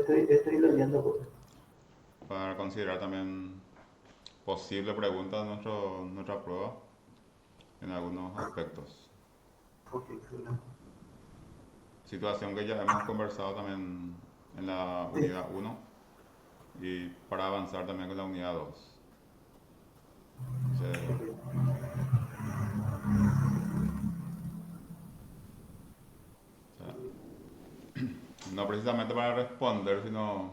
estoy leyendo, profe. para considerar también posible pregunta de nuestra prueba en algunos aspectos. Ok, excelente. Situación que ya hemos conversado también en la Sí, unidad uno y para avanzar también con la unidad 2. Entonces, ok. o sea, no precisamente para responder, sino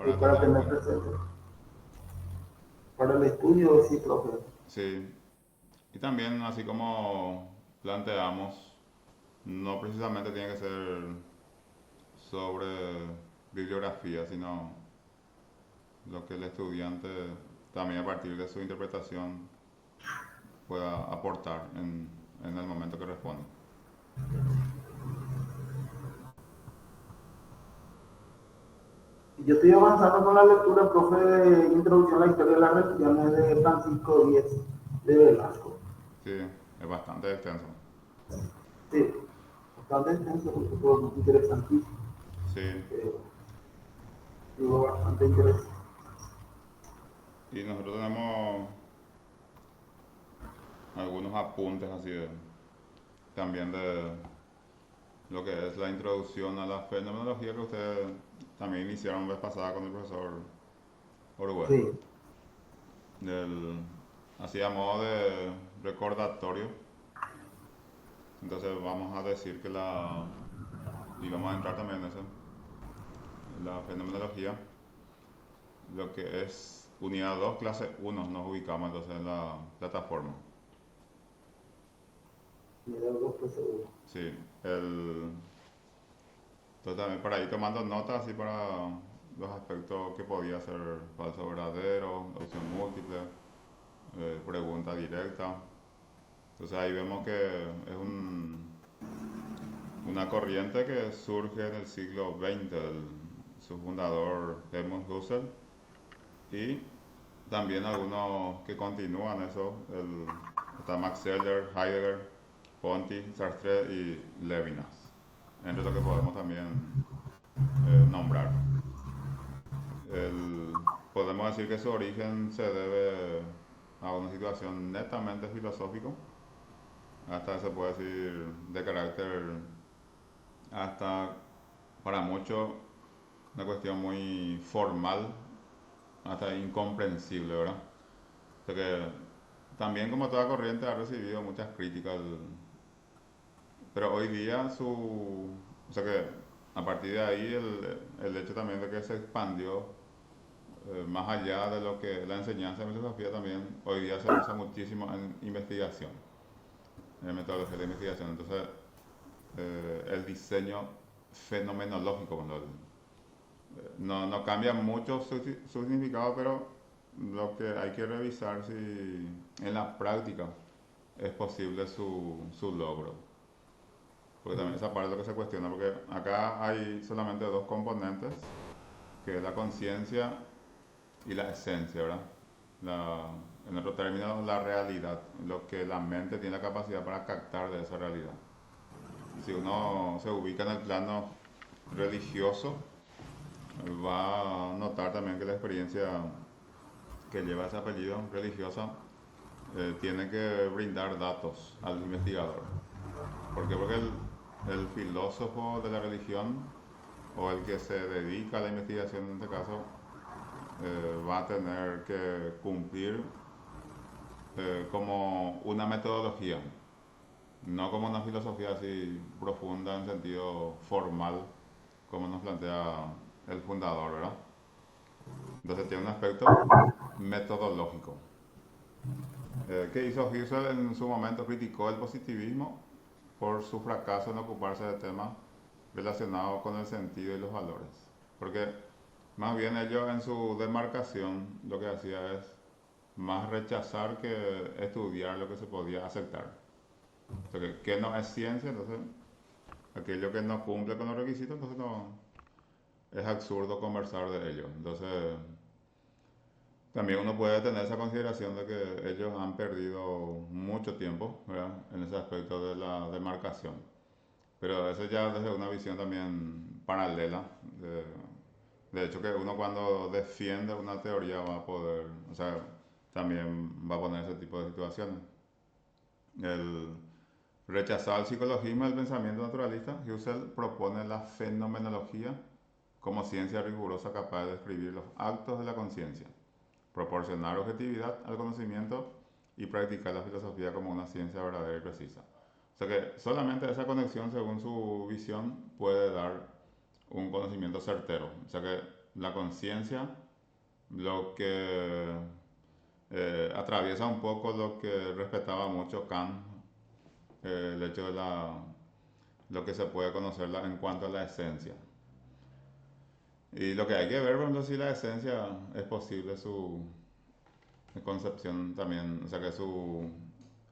Sí, para para tener en tener cuenta. presente. Para el estudio, sí, profe. Sí, y también así como planteamos, no precisamente tiene que ser sobre bibliografía, sino lo que el estudiante también a partir de su interpretación pueda aportar en el momento que responde. Yo estoy avanzando con la lectura, profe, de Introducción a la Historia de las Religiones de Francisco Díez de Velasco. Sí, es bastante extenso. Sí, bastante extenso, fue interesantísimo. Sí, Eh, Digo, bastante interesante. y nosotros tenemos algunos apuntes así también de lo que es la introducción a la fenomenología que ustedes también iniciaron vez pasada con el profesor Orwell. Sí, Así a modo de recordatorio, entonces vamos a decir que y vamos a entrar también en eso, la fenomenología, lo que es unidad 2 clase uno nos ubicamos entonces en la plataforma. me da algo pues seguro. Sí, entonces también para ir tomando notas así para los aspectos que podía ser falso verdadero, opción múltiple, pregunta directa. Entonces ahí vemos que es una corriente que surge en el siglo XX, su fundador Helmut Husserl, y también algunos que continúan eso, está Max Scheler, Heidegger, Ponti, Sartre y Levinas, entre lo que podemos también nombrar. Podemos decir que su origen se debe a una situación netamente filosófico, hasta se puede decir de carácter, hasta para muchos, una cuestión muy formal, hasta incomprensible, ¿verdad? O sea que también como toda corriente ha recibido muchas críticas, pero hoy día o sea que a partir de ahí el hecho también de que se expandió más allá de lo que la enseñanza de filosofía también hoy día se usa muchísimo en investigación, en metodología de investigación. Entonces, el diseño fenomenológico, no cambia mucho su significado, pero lo que hay que revisar si en la práctica es posible su logro. Porque también esa parte es lo que se cuestiona, porque acá hay solamente dos componentes, que es la conciencia y la esencia, ¿verdad? La, en otro término, la realidad, lo que la mente tiene la capacidad para captar de esa realidad. Si uno se ubica en el plano religioso, va a notar también que la experiencia que lleva ese apellido religiosa tiene que brindar datos al investigador. ¿Por qué? Porque el filósofo de la religión o el que se dedica a la investigación en este caso va a tener que cumplir como una metodología, no como una filosofía así profunda en sentido formal, como nos plantea el fundador, ¿verdad? Entonces tiene un aspecto metodológico. ¿Qué hizo Husserl en su momento? Criticó el positivismo por su fracaso en ocuparse de temas relacionados con el sentido y los valores. Porque más bien ellos en su demarcación lo que hacía es más rechazar que estudiar lo que se podía aceptar. O sea, que no es ciencia, entonces aquello que no cumple con los requisitos, entonces no es absurdo conversar de ello. Entonces también uno puede tener esa consideración de que ellos han perdido mucho tiempo, ¿verdad? En ese aspecto de la demarcación. Pero eso ya desde una visión también paralela. De hecho, que uno cuando defiende una teoría va a poder, o sea, también va a poner ese tipo de situaciones. El rechazado el psicologismo y el pensamiento naturalista, Husserl propone la fenomenología como ciencia rigurosa capaz de describir los actos de la conciencia, proporcionar objetividad al conocimiento y practicar la filosofía como una ciencia verdadera y precisa. O sea que solamente esa conexión, según su visión, puede dar un conocimiento certero. O sea que la conciencia, lo que atraviesa un poco lo que respetaba mucho Kant, el hecho de lo que se puede conocer en cuanto a la esencia. Y lo que hay que ver, por ejemplo, si la esencia es posible su concepción también, o sea que su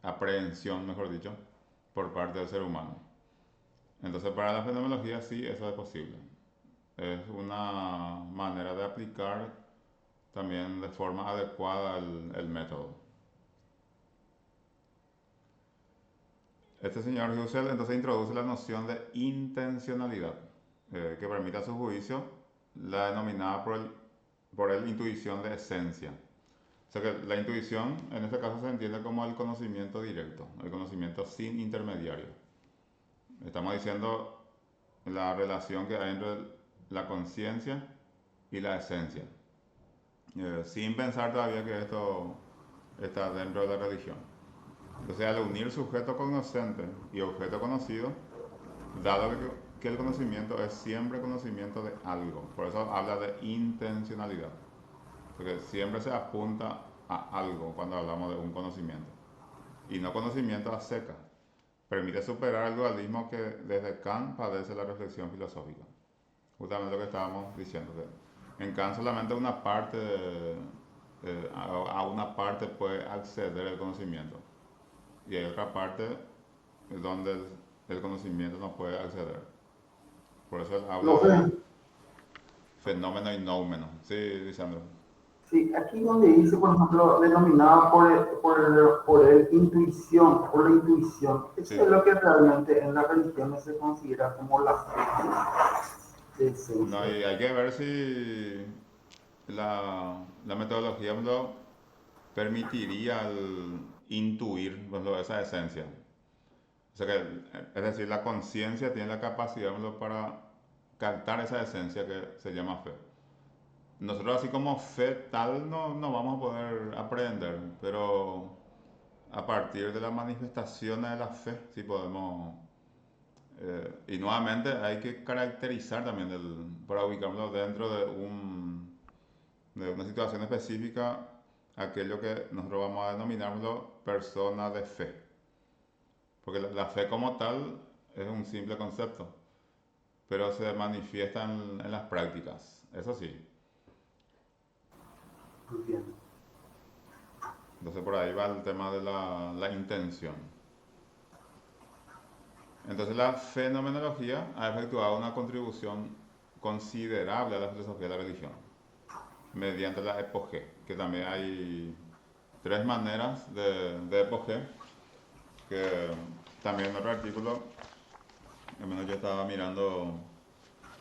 aprehensión, mejor dicho, por parte del ser humano. Entonces, para la fenomenología sí, eso es posible. Es una manera de aplicar también de forma adecuada el método. Este señor Husserl entonces introduce la noción de intencionalidad, que permite a su juicio la denominada por él intuición de esencia. O sea que la intuición en este caso se entiende como el conocimiento directo, el conocimiento sin intermediario. Estamos diciendo la relación que hay entre la conciencia y la esencia, sin pensar todavía que esto está dentro de la religión. Entonces, al unir sujeto conocente y objeto conocido, dado que el conocimiento es siempre conocimiento de algo, por eso habla de intencionalidad, porque siempre se apunta a algo cuando hablamos de un conocimiento, y no conocimiento a seca. Permite superar el dualismo que desde Kant padece la reflexión filosófica. Justamente lo que estábamos diciendo. En Kant solamente una parte a una parte puede acceder el conocimiento. Y hay otra parte donde el conocimiento no puede acceder. Por eso él habla Profe, de fenómeno y noumeno. Sí, Lisandro. sí, aquí donde dice, por ejemplo, denominada por el intuición, por la intuición, eso es Sí. lo que realmente en la religión se considera como la fe de No, esencia. y hay que ver si la metodología lo permitiría intuir esa esencia. O sea que, es decir, la conciencia tiene la capacidad para captar esa esencia que se llama fe. Nosotros así como fe tal no vamos a poder aprender, pero a partir de las manifestaciones de la fe sí podemos. Y nuevamente hay que caracterizar también para ubicarlo dentro de una situación específica, aquello que nosotros vamos a denominarlo persona de fe. Porque la fe como tal es un simple concepto, pero se manifiesta en las prácticas, eso sí. Entiendo. Entonces por ahí va el tema de la intención. Entonces la fenomenología ha efectuado una contribución considerable a la filosofía de la religión, mediante la epogé, que también hay tres maneras de epogé, que también en otro artículo, al menos yo estaba mirando,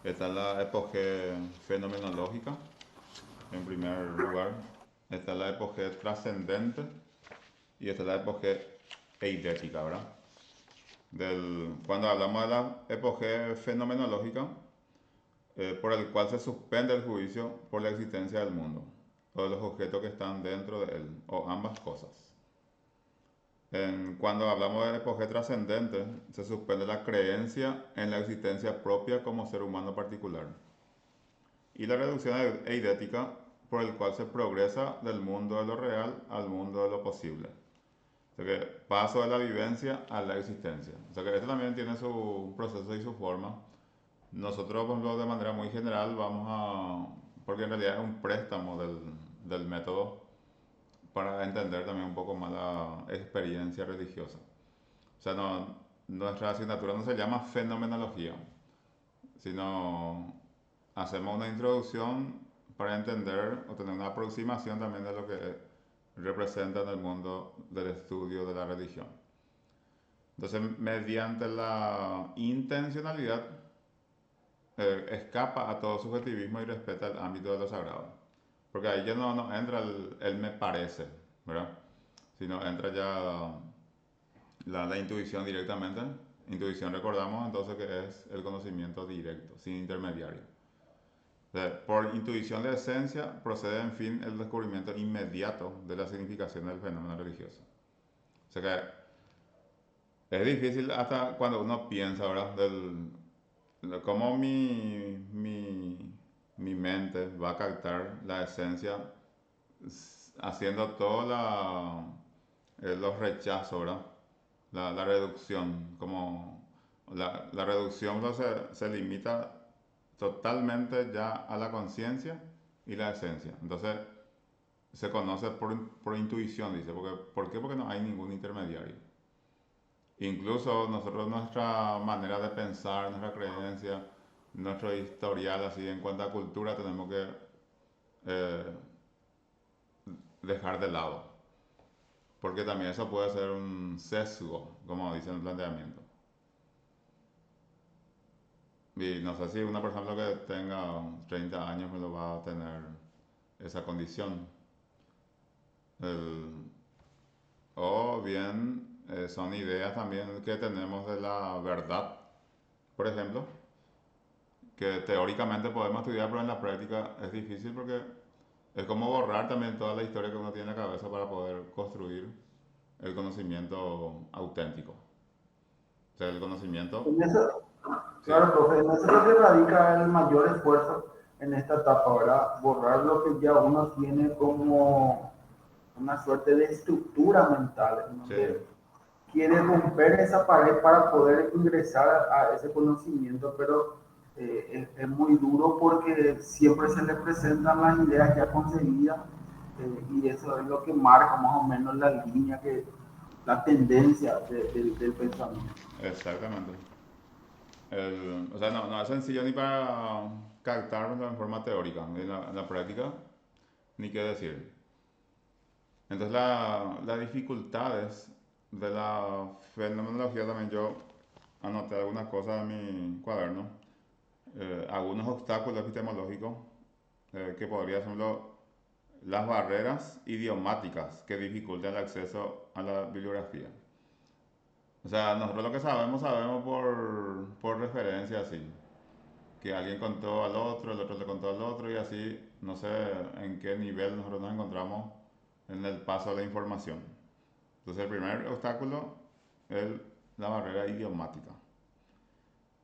está la epogé fenomenológica, en primer lugar, está la epogé trascendente y está la epogé eidética, ¿verdad? Cuando hablamos de la epogé fenomenológica, por el cual se suspende el juicio por la existencia del mundo, o de los objetos que están dentro de él, o ambas cosas. Cuando hablamos de epogé trascendente, se suspende la creencia en la existencia propia como ser humano particular. Y la reducción eidética, por el cual se progresa del mundo de lo real al mundo de lo posible. O sea que paso de la vivencia a la existencia. O sea que esto también tiene su proceso y su forma. Nosotros, por ejemplo, de manera muy general vamos porque en realidad es un préstamo del método para entender también un poco más la experiencia religiosa. O sea, nuestra asignatura no se llama fenomenología, sino hacemos una introducción para entender o tener una aproximación también de lo que representa en el mundo del estudio de la religión. Entonces, mediante la intencionalidad, escapa a todo subjetivismo y respeta el ámbito de lo sagrado. Porque ahí ya no entra el me parece, ¿verdad? Sino entra ya la intuición directamente. Intuición recordamos entonces que es el conocimiento directo, sin intermediario. O sea, por intuición de esencia procede en fin el descubrimiento inmediato de la significación del fenómeno religioso. O sea que es difícil hasta cuando uno piensa, ¿verdad? Cómo mi mente va a captar la esencia haciendo todos los rechazos, ¿verdad? La reducción, como la reducción no se limita totalmente ya a la conciencia y la esencia. Entonces se conoce por intuición, dice, ¿por qué? Porque no hay ningún intermediario. Incluso nosotros, nuestra manera de pensar, nuestra creencia, nuestro historial así en cuanto a cultura tenemos que eh, dejar de lado, porque también eso puede ser un sesgo, como dice el planteamiento. Y no sé si una persona que tenga 30 años me lo va a tener esa condición. El- o bien son ideas también que tenemos de la verdad, por ejemplo, que teóricamente podemos estudiar, pero en la práctica es difícil porque es como borrar también toda la historia que uno tiene en la cabeza para poder construir el conocimiento auténtico. O sea, el conocimiento, En eso, sí, claro, profe, en eso es lo que radica el mayor esfuerzo en esta etapa, ¿verdad? Borrar lo que ya uno tiene como una suerte de estructura mental, en sí, donde quiere romper esa pared para poder ingresar a ese conocimiento, pero es muy duro porque siempre se le presentan las ideas ya conseguidas y eso es lo que marca más o menos la línea, la tendencia del pensamiento. exactamente. O sea, no es sencillo ni para captarlo en forma teórica, en la práctica, ni qué decir. Entonces, las dificultades de la fenomenología también yo anoté algunas cosas en mi cuaderno, algunos obstáculos epistemológicos que podría ser las barreras idiomáticas que dificultan el acceso a la bibliografía. O sea, nosotros lo que sabemos por referencia así. Que alguien contó al otro, el otro le contó al otro y así, no sé en qué nivel nosotros nos encontramos en el paso de la información. Entonces, el primer obstáculo es la barrera idiomática.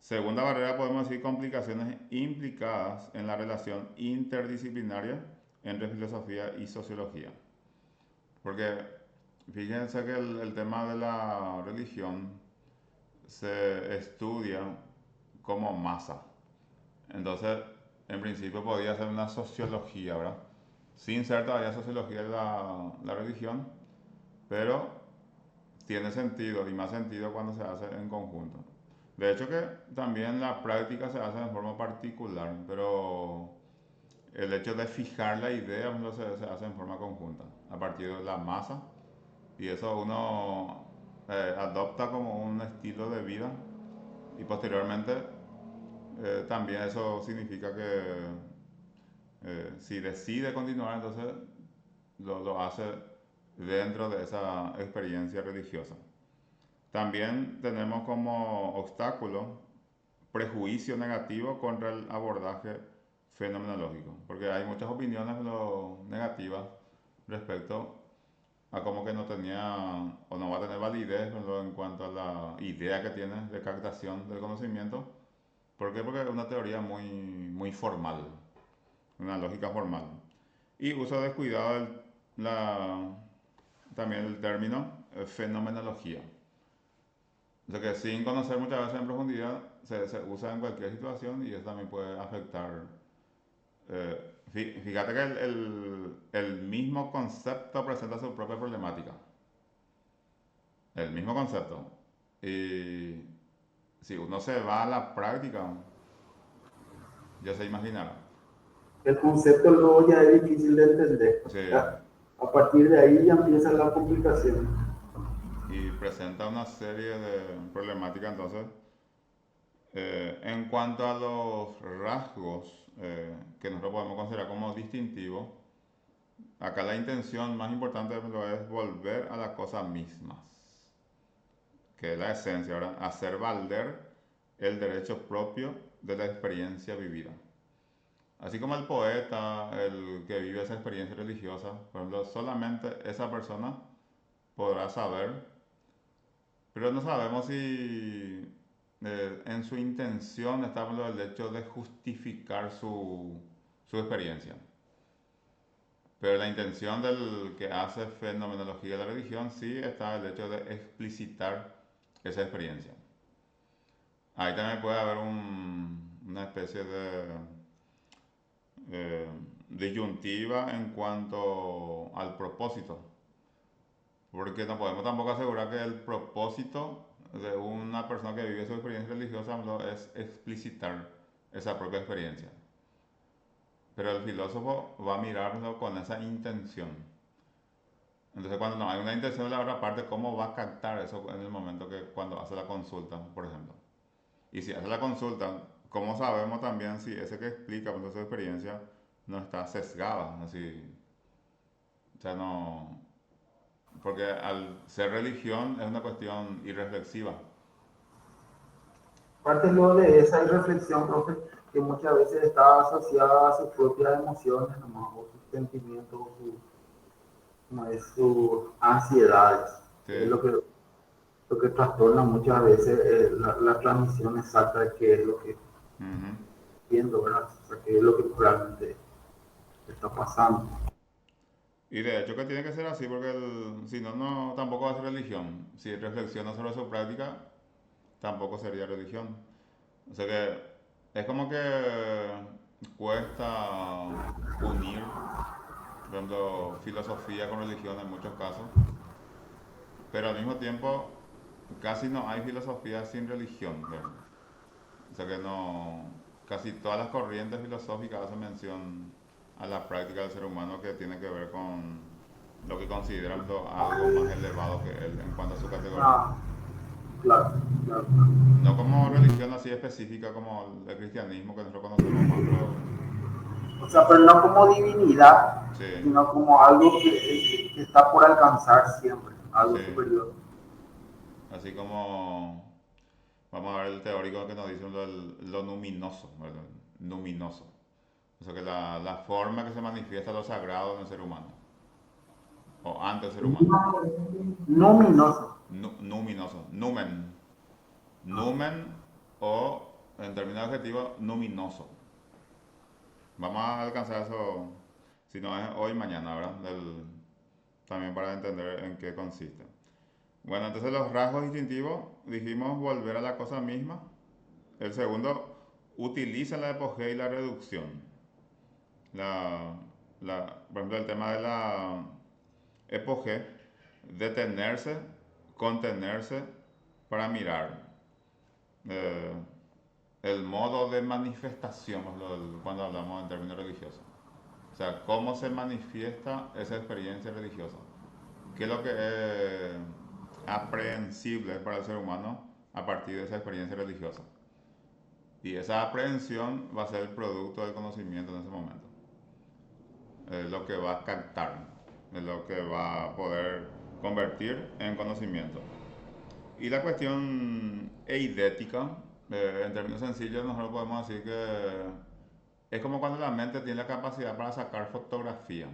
Segunda barrera, podemos decir complicaciones implicadas en la relación interdisciplinaria entre filosofía y sociología. Porque fíjense que el tema de la religión se estudia como masa. Entonces, en principio podría ser una sociología, ¿verdad? Sin ser todavía sociología de la religión, pero tiene sentido y más sentido cuando se hace en conjunto. De hecho que también la práctica se hace de forma particular, pero el hecho de fijar la idea pues, se hace en forma conjunta, a partir de la masa, y eso uno adopta como un estilo de vida y posteriormente también eso significa que si decide continuar, entonces lo hace dentro de esa experiencia religiosa. También tenemos como obstáculo prejuicio negativo contra el abordaje fenomenológico, porque hay muchas opiniones negativas respecto a como que no tenía o no va a tener validez en cuanto a la idea que tiene de captación del conocimiento. ¿Por qué? Porque es una teoría muy formal, una lógica formal. Y uso descuidado también el término fenomenología. O sea que sin conocer muchas veces en profundidad se usa en cualquier situación y eso también puede afectar. Fíjate que el mismo concepto presenta su propia problemática. El mismo concepto. Y si uno se va a la práctica, ya se imaginará. El concepto luego ya es difícil de entender. Sí, A partir de ahí ya empieza la complicación. y presenta una serie de problemáticas, entonces En cuanto a los rasgos que nosotros podemos considerar como distintivos, acá la intención más importante es volver a las cosas mismas, que es la esencia, ¿verdad? Hacer valer el derecho propio de la experiencia vivida. Así como el poeta, el que vive esa experiencia religiosa, por ejemplo, solamente esa persona podrá saber, pero no sabemos si en su intención está hablando del hecho de justificar su experiencia. Pero la intención del que hace fenomenología de la religión sí está el hecho de explicitar esa experiencia. Ahí también puede haber una especie de disyuntiva en cuanto al propósito, porque no podemos tampoco asegurar que el propósito de una persona que vive su experiencia religiosa es explicitar esa propia experiencia. Pero el filósofo va a mirarlo con esa intención. Entonces, cuando no hay una intención de la otra parte, ¿cómo va a captar eso en el momento que cuando hace la consulta, por ejemplo? Y si hace la consulta, ¿cómo sabemos también si ese que explica pues, su experiencia no está sesgada? Así, o sea, no. Porque al ser religión es una cuestión irreflexiva. Parte luego de esa reflexión, profe, que muchas veces está asociada a sus propias emociones, nomás, o sus sentimientos, o como es, sus ansiedades, Sí. que es lo que trastorna muchas veces la transmisión exacta de qué es lo que Ujú. viendo, ¿verdad? O sea, qué es lo que realmente está pasando. Y de hecho que tiene que ser así porque si no, no, tampoco va a ser religión. Si reflexiona sobre su práctica, tampoco sería religión. O sea que es como que cuesta unir, por ejemplo, filosofía con religión en muchos casos, pero al mismo tiempo casi no hay filosofía sin religión. ¿Verdad? O sea que no, casi todas las corrientes filosóficas hacen mención a la práctica del ser humano que tiene que ver con lo que consideran algo más elevado que él en cuanto a su categoría. Ah, claro, claro, claro. No como religión así específica como el cristianismo que nosotros conocemos más, pero O sea, pero no como divinidad, sí, sino como algo que está por alcanzar siempre, sí. algo superior. Así como vamos a ver el teórico que nos dice lo luminoso, ¿verdad? Luminoso. O sea que la forma que se manifiesta lo sagrado en el ser humano, o ante el ser humano. Luminoso. Numinoso, numen. Numen o, en términos adjetivos, luminoso. Vamos a alcanzar eso, si no es hoy, mañana, ¿verdad? También para entender en qué consiste. Bueno, entonces los rasgos distintivos, dijimos volver a la cosa misma. El segundo, utiliza la epogea y la reducción. La, por ejemplo, el tema de la epogea, detenerse, contenerse para mirar. Eh, el modo de manifestación, cuando hablamos en términos religiosos. O sea, cómo se manifiesta esa experiencia religiosa. ¿Qué es lo que es aprehensible para el ser humano a partir de esa experiencia religiosa? Y esa aprehensión va a ser el producto del conocimiento en ese momento. Es lo que va a captar, es lo que va a poder convertir en conocimiento. Y la cuestión eidética, en términos sencillos, nosotros podemos decir que es como cuando la mente tiene la capacidad para sacar fotografía.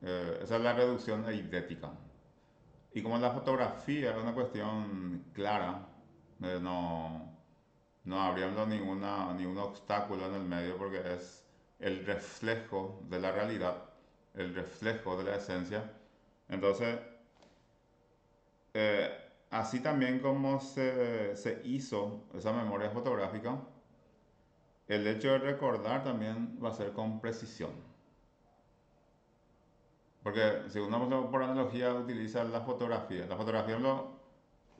Esa es la reducción eidética. Y como la fotografía es una cuestión clara, no, no habría ningún obstáculo en el medio porque es el reflejo de la realidad, el reflejo de la esencia. Entonces, eh, así también como se hizo esa memoria fotográfica, el hecho de recordar también va a ser con precisión. Porque si uno por analogía utiliza la fotografía,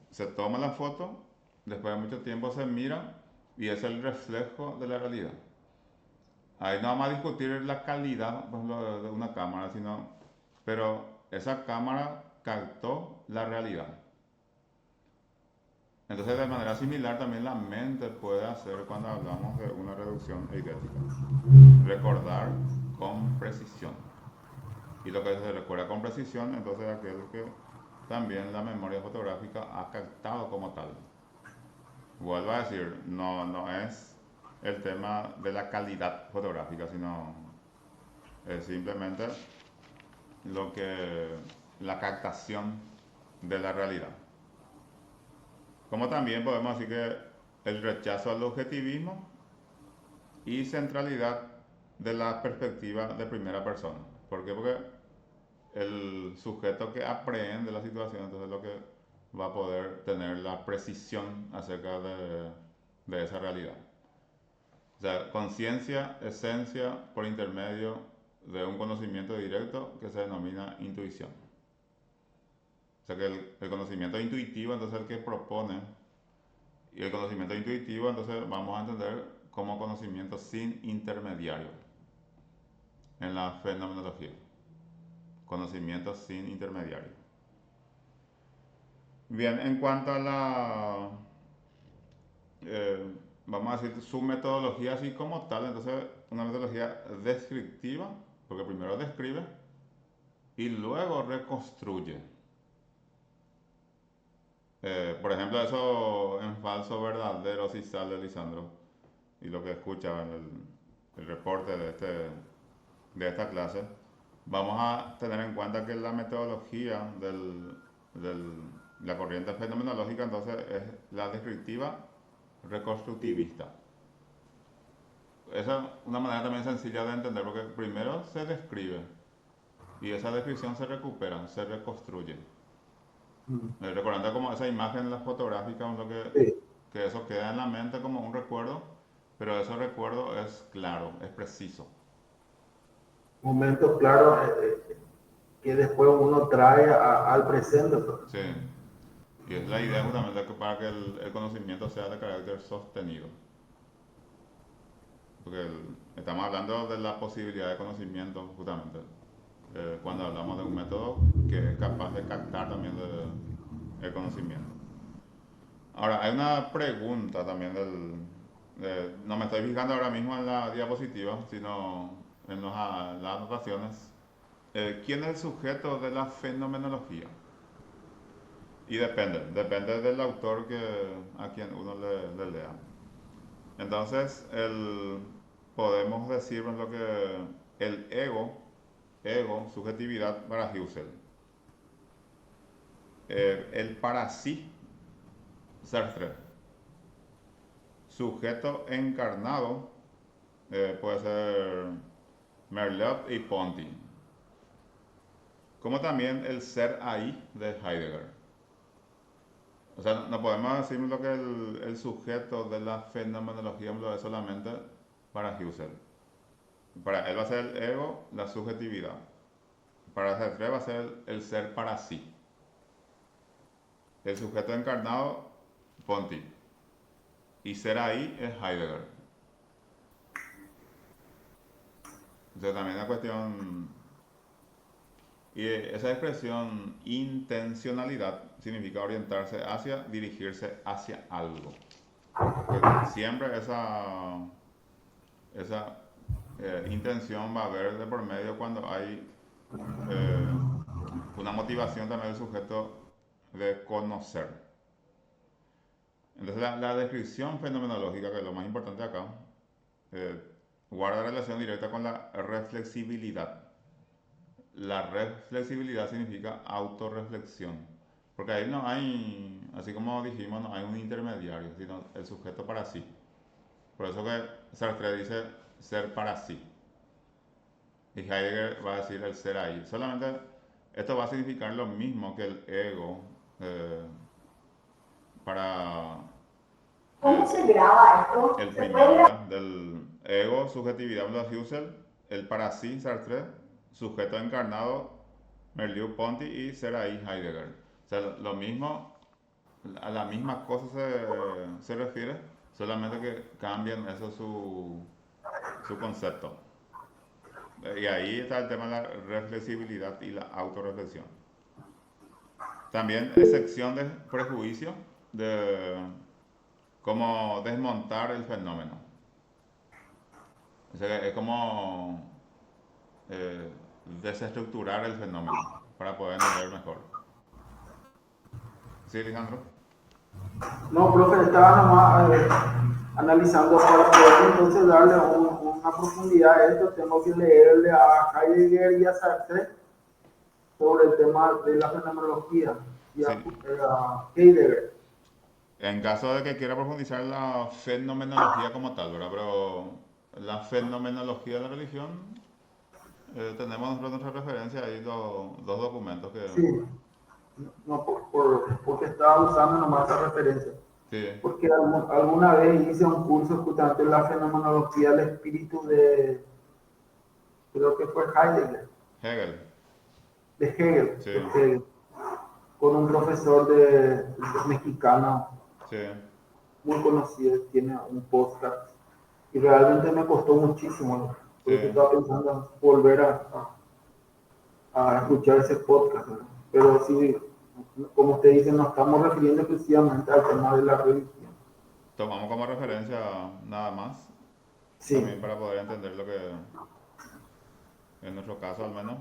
se toma la foto, después de mucho tiempo se mira y es el reflejo de la realidad. Ahí no vamos a discutir la calidad, por ejemplo, de una cámara, pero esa cámara captó la realidad. Entonces, de manera similar, también la mente puede hacer cuando hablamos de una reducción eidética. Recordar con precisión. Y lo que se recuerda con precisión, entonces es aquel que también la memoria fotográfica ha captado como tal. Vuelvo a decir, no es el tema de la calidad fotográfica, sino es simplemente lo que la captación de la realidad. Como también podemos decir que el rechazo al objetivismo y centralidad de la perspectiva de primera persona. ¿Por qué? Porque el sujeto que aprehende la situación, entonces lo que va a poder tener la precisión acerca de esa realidad. O sea, conciencia, esencia por intermedio de un conocimiento directo que se denomina intuición. O sea que el conocimiento intuitivo entonces es el que propone, y el conocimiento intuitivo entonces vamos a entender como conocimiento sin intermediario en la fenomenología. Conocimiento sin intermediario. Bien, en cuanto a eh, vamos a decir, su metodología así como tal, entonces una metodología descriptiva, porque primero describe y luego reconstruye. Por ejemplo, eso en falso verdadero si sale Lisandro y lo que escucha en el reporte de esta clase, vamos a tener en cuenta que la metodología la corriente fenomenológica entonces es la descriptiva reconstructivista. Esa es una manera también sencilla de entender porque primero se describe y esa descripción se recupera, se reconstruye. Recordando como esa imagen la fotográfica, Sí. que eso queda en la mente como un recuerdo, pero ese recuerdo es claro, es preciso. Momentos claros que después uno trae al presente, pues. Sí, y es la idea justamente que para que el conocimiento sea de carácter sostenido. Porque estamos hablando de la posibilidad de conocimiento justamente. Cuando hablamos de un método que es capaz de captar también el conocimiento. Ahora, hay una pregunta también no me estoy fijando ahora mismo en la diapositiva, sino en las anotaciones. ¿Quién es el sujeto de la fenomenología? Y depende del autor a quien uno le lea. Entonces, podemos decir lo que el subjetividad para Husserl. El para sí, Sartre. Sujeto encarnado puede ser Merleau y Ponty. Como también el ser ahí de Heidegger. O sea, no podemos decir lo que el sujeto de la fenomenología lo es solamente para Husserl. Para él va a ser el ego, la subjetividad. Para Sartre va a ser el ser para sí. El sujeto encarnado, Ponty. Y ser ahí es Heidegger. Entonces también la cuestión. Y esa expresión intencionalidad significa orientarse hacia, dirigirse hacia algo. Pues siempre esa intención va a haber de por medio cuando hay eh, una motivación también del sujeto de conocer. Entonces la descripción fenomenológica, que es lo más importante acá, eh, guarda relación directa con la reflexibilidad. La reflexibilidad significa autorreflexión, porque ahí no hay, así como dijimos, no hay un intermediario, sino el sujeto para sí. Por eso que Sartre dice ser para sí. Y Heidegger va a decir el ser ahí. Solamente esto va a significar lo mismo que el ego para ¿Cómo se graba esto? el ¿Se puede primero, grabar? ¿verdad? Del ego, subjetividad, de Husserl, el para sí, Sartre, sujeto encarnado, Merleau-Ponty y ser ahí, Heidegger. O sea, lo mismo, a la misma cosa se refiere, solamente que cambian eso su concepto. Y ahí está el tema de la reflexibilidad y la autorreflexión. También excepción de prejuicio de cómo desmontar el fenómeno. O sea, es como eh, desestructurar el fenómeno para poder entender mejor. ¿Sí, Alejandro? No, profe, estaba nomás analizando para poder entonces darle una profundidad a esto. Tengo que leerle a Heidegger y a Sartre sobre el tema de la fenomenología y Sí. a Heidegger. En caso de que quiera profundizar la fenomenología como tal, ¿verdad? Pero la fenomenología de la religión, tenemos nuestra referencia ahí dos documentos que... Sí, no, porque estaba usando nomás esa referencia. Sí, Porque alguna vez hice un curso justamente en la fenomenología del espíritu de, creo que fue Heidegger, Hegel, de Hegel, sí, con un profesor de mexicano sí, muy conocido, tiene un podcast, y realmente me costó muchísimo, ¿no? Por sí. eso estaba pensando en volver a escuchar ese podcast, ¿no? Pero sí, como usted dice, nos estamos refiriendo exclusivamente al tema de la religión. Tomamos como referencia nada más, Sí. también para poder entender lo que, en nuestro caso al menos.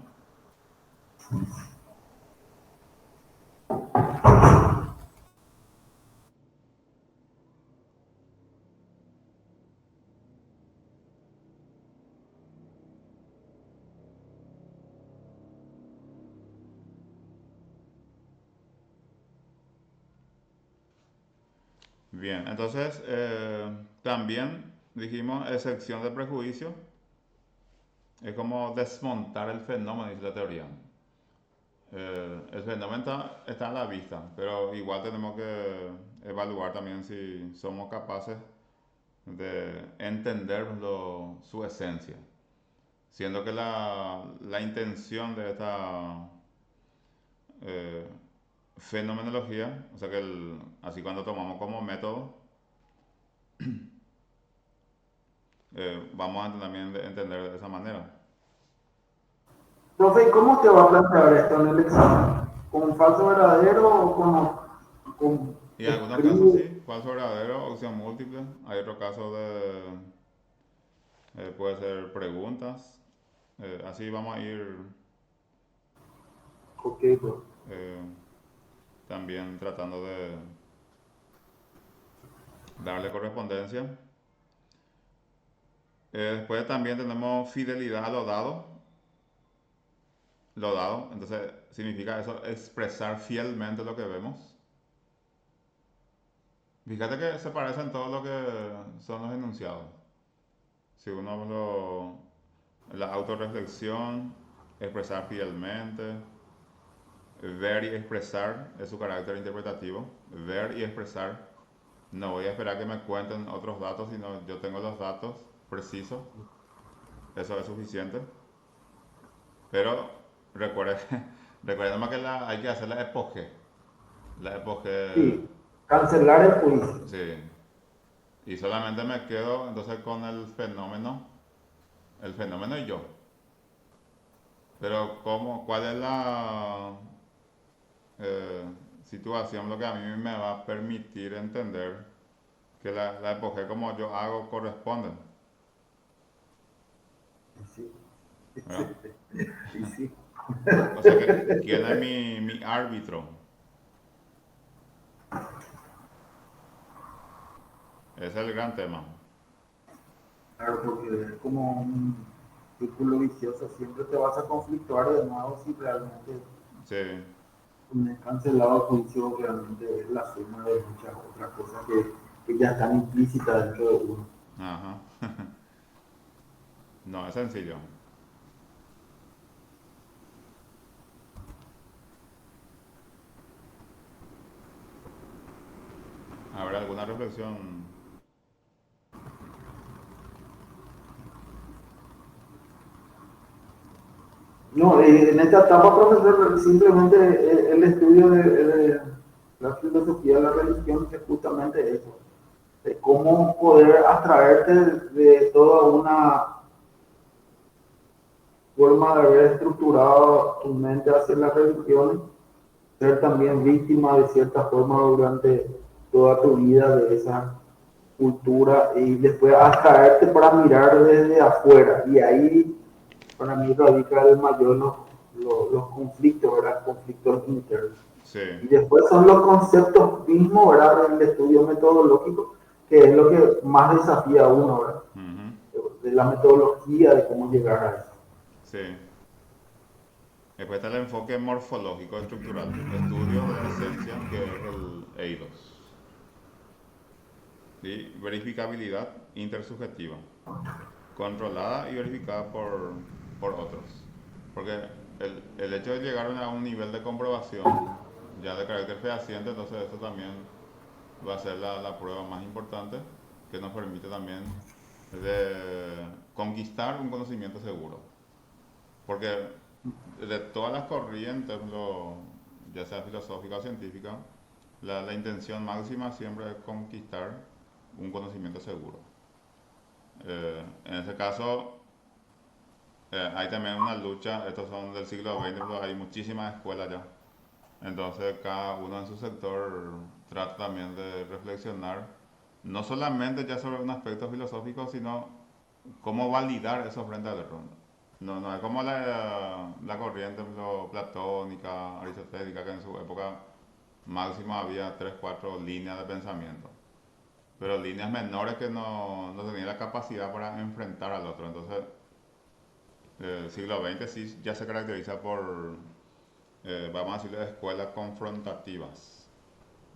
Bien, entonces también dijimos excepción de prejuicio, es como desmontar el fenómeno, dice la teoría. El fenómeno está a la vista, pero igual tenemos que evaluar también si somos capaces de entender su esencia, siendo que la intención de esta eh, fenomenología, o sea que así cuando tomamos como método, vamos a también entender de esa manera. Profe, ¿y cómo te va a plantear esto en el examen? ¿Con un falso verdadero o con Y en algunos casos escribo? sí, falso verdadero, opción múltiple. Hay otro caso puede ser preguntas. Así vamos a ir Ok, pues. eh, también tratando de darle correspondencia. Después también tenemos fidelidad a lo dado. Lo dado, entonces significa eso, expresar fielmente lo que vemos. Fíjate que se parecen todo lo que son los enunciados. Si uno la autorreflexión, expresar fielmente, ver y expresar es su carácter interpretativo. Ver y expresar. No voy a esperar que me cuenten otros datos, sino yo tengo los datos precisos. Eso es suficiente. Pero recuerden, recuerden más que hay que hacer la epoge. La epoge, Sí, cancelar el juicio. sí. Y solamente me quedo entonces con el fenómeno y yo. Pero ¿cuál es la eh, situación lo que a mí me va a permitir entender que la epoge como yo hago corresponde? Sí, ¿Verdad? sí, sí. O sea que, ¿quién es mi árbitro? Ese es el gran tema. Claro, porque es como un círculo vicioso. Siempre te vas a conflictuar de nuevo si realmente Sí, un cancelado el juicio realmente es la suma de muchas otras cosas que ya están implícitas dentro de uno. ajá. No, es sencillo. ¿Habrá alguna reflexión? No, en esta etapa, profesor, simplemente el estudio de la filosofía de la religión es justamente eso, de cómo poder abstraerte de toda una forma de haber estructurado tu mente hacia las religiones, ser también víctima de cierta forma durante toda tu vida de esa cultura y después atraerte para mirar desde afuera. Y ahí para mí radica el mayor los conflictos, ¿verdad? Conflictos internos. Sí, Y después son los conceptos mismos, ¿verdad? Del estudio metodológico, que es lo que más desafía a uno, ¿verdad? ujú, De la metodología, de cómo llegar a eso. sí. Después está el enfoque morfológico estructural, estudio de la esencia, que es el EIDOS. ¿Sí? Verificabilidad intersubjetiva, controlada y verificada por otros. Porque el hecho de llegar a un nivel de comprobación ya de carácter fehaciente, entonces eso también va a ser la prueba más importante que nos permite también de conquistar un conocimiento seguro. Porque de todas las corrientes, ya sea filosófica o científica, la intención máxima siempre es conquistar un conocimiento seguro. En ese caso, hay también una lucha, estos son del siglo XX, pero hay muchísimas escuelas ya. Entonces, cada uno en su sector trata también de reflexionar, no solamente ya sobre un aspecto filosófico, sino cómo validar eso frente al otro. No, no es como la corriente platónica, aristotélica, que en su época máxima había 3 4 líneas de pensamiento, pero líneas menores que no tenían la capacidad para enfrentar al otro. Entonces, el siglo XX sí ya se caracteriza por, vamos a decirle, escuelas confrontativas.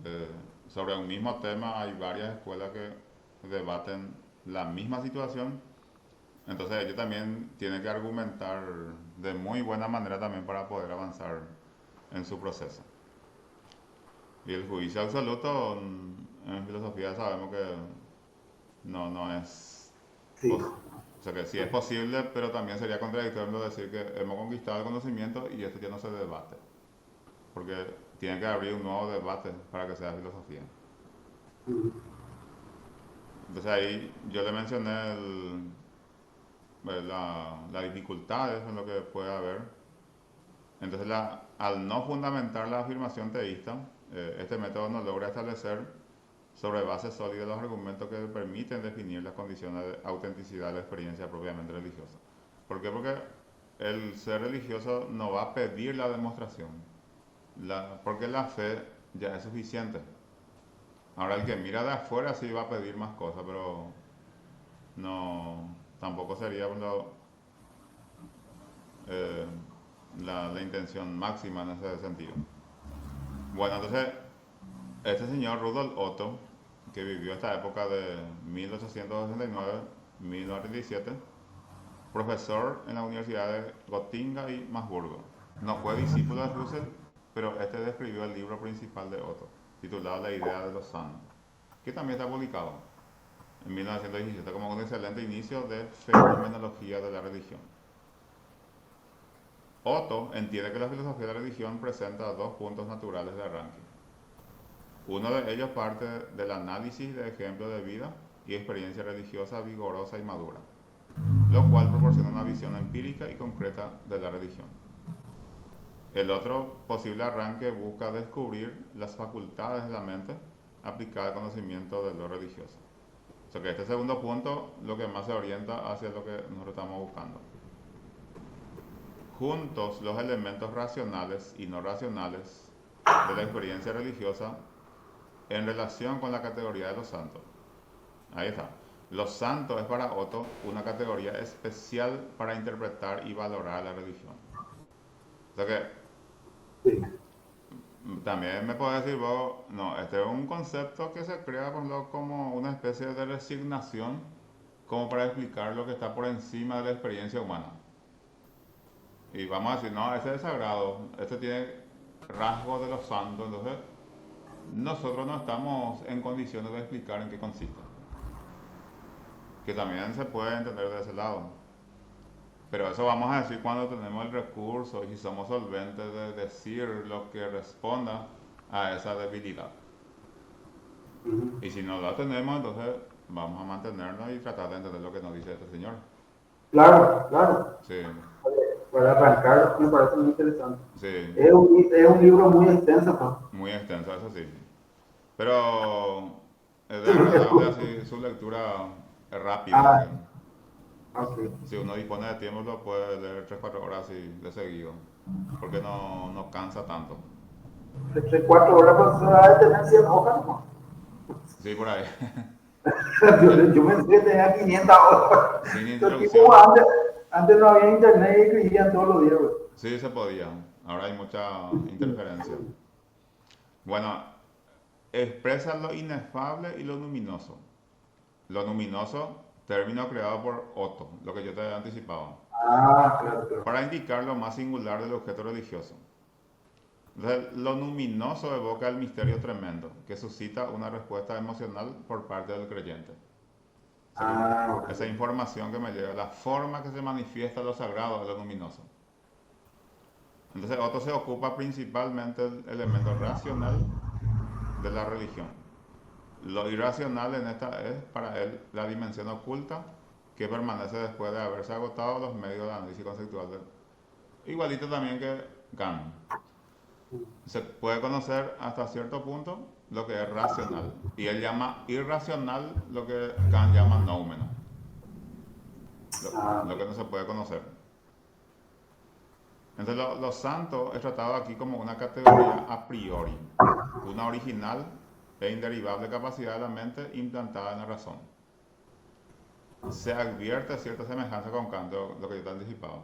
Eh, Sobre un mismo tema hay varias escuelas que debaten la misma situación, entonces ellos también tienen que argumentar de muy buena manera también para poder avanzar en su proceso. Y el juicio absoluto en filosofía sabemos que no es Sí, o sea que sí es posible, pero también sería contradictorio decir que hemos conquistado el conocimiento y esto ya no se debate, porque tiene que abrir un nuevo debate para que sea filosofía. Entonces ahí yo le mencioné las dificultades en lo que puede haber. Entonces al no fundamentar la afirmación teísta, este método no logra establecer sobre bases sólidas los argumentos que permiten definir las condiciones de autenticidad de la experiencia propiamente religiosa. ¿Por qué? Porque el ser religioso no va a pedir la demostración, porque la fe ya es suficiente. Ahora el que mira de afuera sí va a pedir más cosas, pero no, tampoco sería eh, la intención máxima en ese sentido. Bueno, entonces este señor Rudolf Otto, que vivió esta época de 1869-1937, profesor en la Universidad de Gotinga y Masburgo. No fue discípulo de Russell, pero este describió el libro principal de Otto, titulado La idea de los sanos, que también está publicado en 1917 como un excelente inicio de fenomenología de la religión. Otto entiende que la filosofía de la religión presenta dos puntos naturales de arranque. Uno de ellos parte del análisis de ejemplos de vida y experiencia religiosa vigorosa y madura, lo cual proporciona una visión empírica y concreta de la religión. El otro posible arranque busca descubrir las facultades de la mente aplicada al conocimiento de lo religioso. O sea que este segundo punto lo que más se orienta hacia lo que nosotros estamos buscando. Juntos los elementos racionales y no racionales de la experiencia religiosa en relación con la categoría de los santos. Ahí está. Los santos es para Otto una categoría especial para interpretar y valorar la religión. O sea que sí, también me puedes decir vos, no, este es un concepto que se crea por lo, como una especie de resignación, como para explicar lo que está por encima de la experiencia humana. Y vamos a decir, no, ese es sagrado, este tiene rasgos de los santos, entonces nosotros no estamos en condiciones de explicar en qué consiste. Que también se puede entender de ese lado. Pero eso vamos a decir cuando tenemos el recurso y si somos solventes de decir lo que responda a esa debilidad. Y si no la tenemos, entonces vamos a mantenernos y tratar de entender lo que nos dice este señor. claro, claro. Sí, Para arrancar me parece muy interesante. sí, Es un libro muy extenso, pues. muy extenso, eso sí. Pero es de agradable así su lectura es rápida. Ah, Que ok. si uno dispone de tiempo lo puede leer 3 4 horas así de seguido, porque no cansa tanto. Entre 4 horas pues se va a tener 100 hojas, ¿no? Sí, por ahí. Yo pensé que tenía 500 hojas. Sin Los tipos introducción, antes no había internet y escribían todos los días, güey. sí se podía. Ahora hay mucha interferencia. Bueno, expresa lo inefable y lo luminoso. Lo luminoso, término creado por Otto, lo que yo te había anticipado, Ah, claro, claro. para indicar lo más singular del objeto religioso. Entonces, lo luminoso evoca el misterio tremendo, que suscita una respuesta emocional por parte del creyente. O sea, Ah, ok. esa información que me llega, la forma que se manifiesta lo sagrado es lo luminoso. Entonces, Otto se ocupa principalmente del elemento racional de la religión. Lo irracional en esta es para él la dimensión oculta que permanece después de haberse agotado los medios de análisis conceptual. Igualito también que Kant. Se puede conocer hasta cierto punto lo que es racional. Y él llama irracional lo que Kant llama noumena, Ah, lo que no se puede conocer. Entonces lo santo es tratado aquí como una categoría a priori, una original e inderivable capacidad de la mente implantada en la razón. Se advierte cierta semejanza con Kant, lo que yo te he anticipado,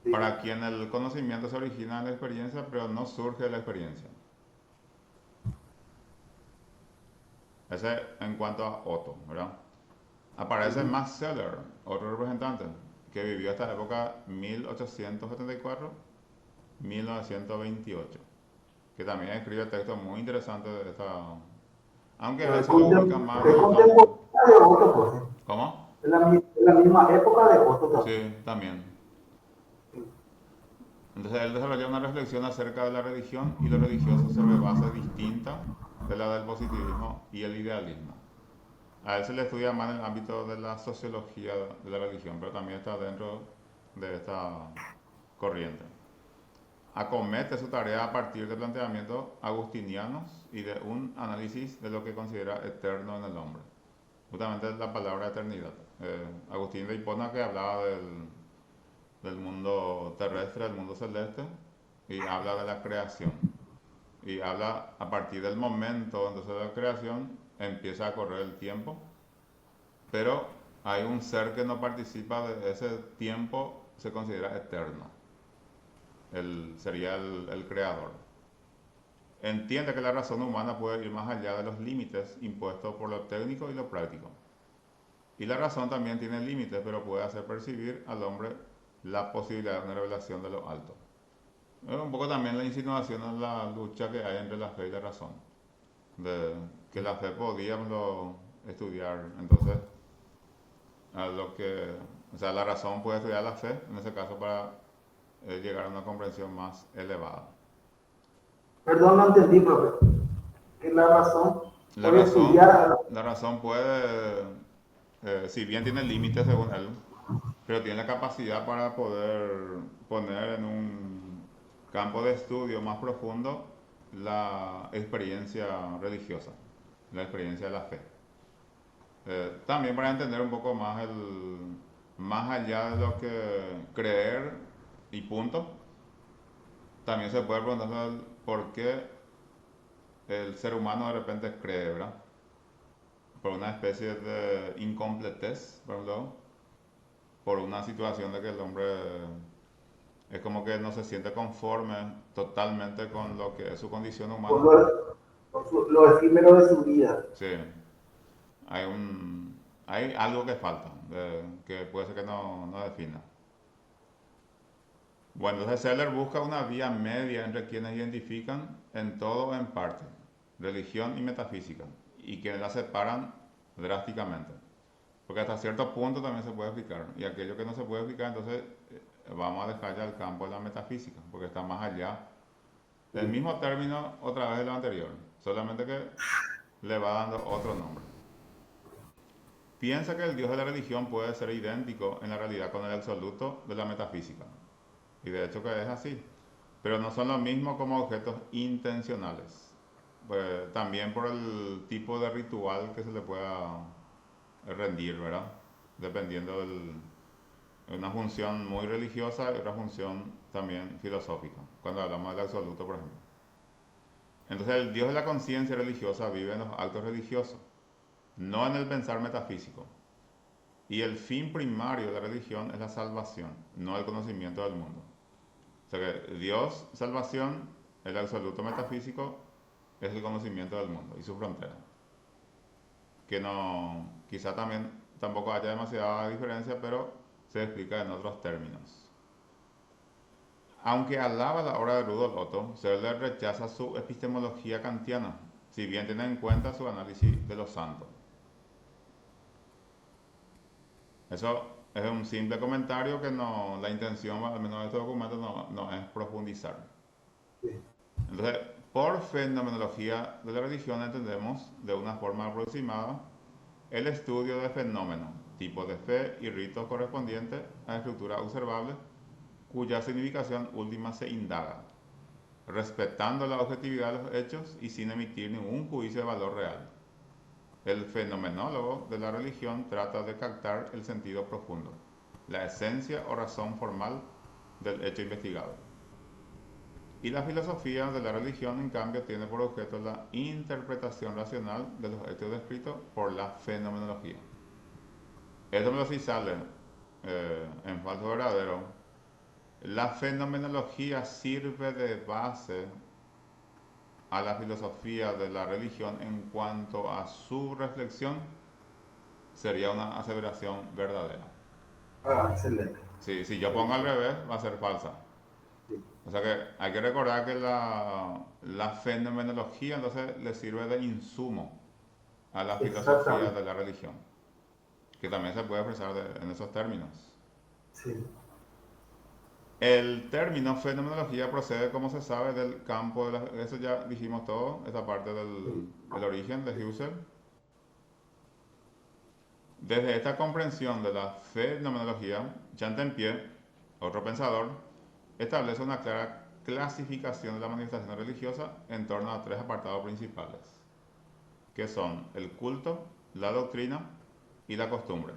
sí. para quien el conocimiento se origina en la experiencia, pero no surge de la experiencia. Ese en cuanto a Otto, ¿verdad? Aparece Ujú. Max Scheler, otro representante, que vivió esta época 1874-1928, que también escribe textos muy interesantes de esta, aunque él Es se ubica más en el contemporáneo campo. de Otto, pues. ¿Cómo? Es la misma época de Otto también. Sí, también. Entonces él desarrolla una reflexión acerca de la religión y lo religioso sobre bases distintas de la del positivismo y el idealismo. A él se le estudia más en el ámbito de la sociología de la religión, pero también está dentro de esta corriente. Acomete su tarea a partir de planteamientos agustinianos y de un análisis de lo que considera eterno en el hombre. Justamente la palabra eternidad. Agustín de Hipona, que hablaba del mundo terrestre, del mundo celeste, y habla de la creación. Y habla a partir del momento entonces de la creación, empieza a correr el tiempo, pero hay un ser que no participa de ese tiempo, se considera eterno. Sería el creador. Entiende que la razón humana puede ir más allá de los límites impuestos por lo técnico y lo práctico. Y la razón también tiene límites, pero puede hacer percibir al hombre la posibilidad de una revelación de lo alto. Es un poco también la insinuación en la lucha que hay entre la fe y la razón. De que la fe podíamos estudiar, entonces, a lo que, o sea, la razón puede estudiar la fe, en ese caso, para llegar a una comprensión más elevada. Perdón, no entendí, profe. Que la razón La puede razón, estudiar. la razón puede, si bien tiene límites según él, pero tiene la capacidad para poder poner en un campo de estudio más profundo la experiencia religiosa, la experiencia de la fe. También para entender un poco más más allá de lo que creer y punto, también se puede preguntar por qué el ser humano de repente cree, ¿verdad? Por una especie de incompletez, por un lado, por una situación de que el hombre es como que no se siente conforme totalmente con lo que es su condición Por humana. lo efímero de su vida. Sí, hay algo que falta, que puede ser que no defina. Bueno, entonces Seller busca una vía media entre quienes identifican en todo o en parte religión y metafísica y quienes la separan drásticamente. Porque hasta cierto punto también se puede explicar. Y aquello que no se puede explicar, entonces vamos a dejar ya el campo de la metafísica, porque está más allá del mismo término otra vez de lo anterior, solamente que le va dando otro nombre. Piensa que el Dios de la religión puede ser idéntico en la realidad con el absoluto de la metafísica. Y de hecho que es así. Pero no son lo mismo como objetos intencionales. pues, también por el tipo de ritual que se le pueda rendir, ¿verdad? Dependiendo de una función muy religiosa y otra función también filosófica, cuando hablamos del absoluto, por ejemplo. Entonces el Dios de la conciencia religiosa vive en los actos religiosos, no en el pensar metafísico. Y el fin primario de la religión es la salvación, no el conocimiento del mundo. O sea que Dios, salvación, el absoluto metafísico es el conocimiento del mundo y su frontera. Que no, quizá también tampoco haya demasiada diferencia, pero se explica en otros términos. Aunque alaba la obra de Rudolf Otto, Searle rechaza su epistemología kantiana, si bien tiene en cuenta su análisis de los santos. Eso es un simple comentario que no, la intención, al menos de este documento, no es profundizar. Sí. Entonces, por fenomenología de la religión entendemos de una forma aproximada el estudio de fenómenos, tipos de fe y ritos correspondientes a estructuras observables cuya significación última se indaga, respetando la objetividad de los hechos y sin emitir ningún juicio de valor real. El fenomenólogo de la religión trata de captar el sentido profundo, la esencia o razón formal del hecho investigado. Y la filosofía de la religión, en cambio, tiene por objeto la interpretación racional de los hechos descritos por la fenomenología. Esto me lo sí sale en falso verdadero. La fenomenología sirve de base a la filosofía de la religión en cuanto a su reflexión, sería una aseveración verdadera. Ah, excelente. Si yo pongo al revés, va a ser falsa. Sí. O sea que hay que recordar que la fenomenología entonces le sirve de insumo a la filosofía Exactamente. de la religión, que también se puede expresar en esos términos. Sí. El término fenomenología procede, como se sabe, del campo de la... Eso ya dijimos todo, esa parte Sí. del origen de Husserl. Desde esta comprensión de la fenomenología, Chantempier, otro pensador, establece una clara clasificación de la manifestación religiosa en torno a tres apartados principales, que son el culto, la doctrina y la costumbre,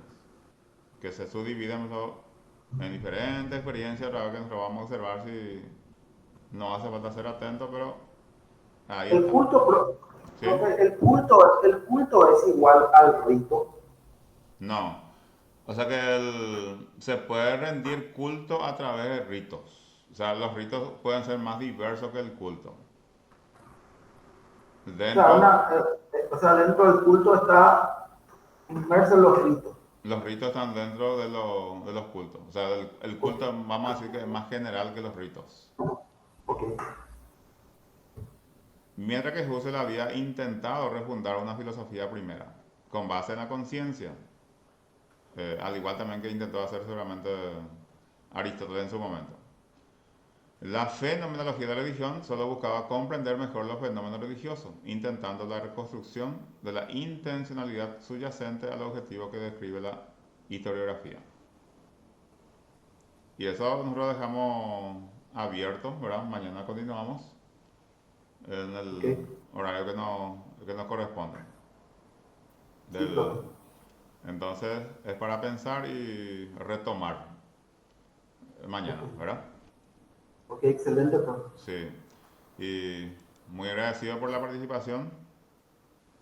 que se subdividen en diferentes experiencias, que nosotros vamos a observar si no hace falta ser atento, pero ahí El está. culto, ¿Sí? profe, el culto es igual al rito. No. O sea que se puede rendir culto a través de ritos. O sea, los ritos pueden ser más diversos que el culto. O sea, Dentro, dentro del culto está inmerso en los ritos. los ritos están dentro de los cultos. O sea, el Ok, culto, vamos a decir que es más general que los ritos. ok. Mientras que Husserl había intentado refundar una filosofía primera, con base en la conciencia, al igual también que intentó hacer seguramente Aristóteles en su momento. La fenomenología de la religión solo buscaba comprender mejor los fenómenos religiosos, intentando la reconstrucción de la intencionalidad subyacente al objetivo que describe la historiografía. Y eso nosotros lo dejamos abierto, ¿verdad? Mañana continuamos en Ok, el horario que nos corresponde. sí, profe. Entonces es para pensar y retomar Ok, mañana, ¿verdad? ok, excelente, profe. Sí. Y muy agradecido por la participación.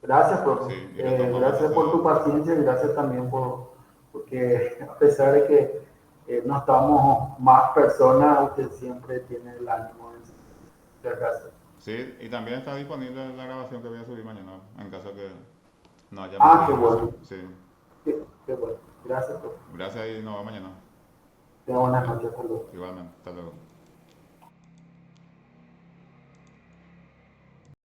Gracias, Sí, profe. y retomamos Gracias por tu entonces. paciencia y gracias también porque a pesar de que no estamos más personas, usted siempre tiene el ánimo de hacer. Sí, y también está disponible la grabación que voy a subir mañana, en caso que no haya mucha Ah, qué discusión. bueno. Sí, Qué bueno. Gracias, profe. gracias y nos vemos mañana. Tenga buenas noches. Hasta luego. Igualmente, hasta luego.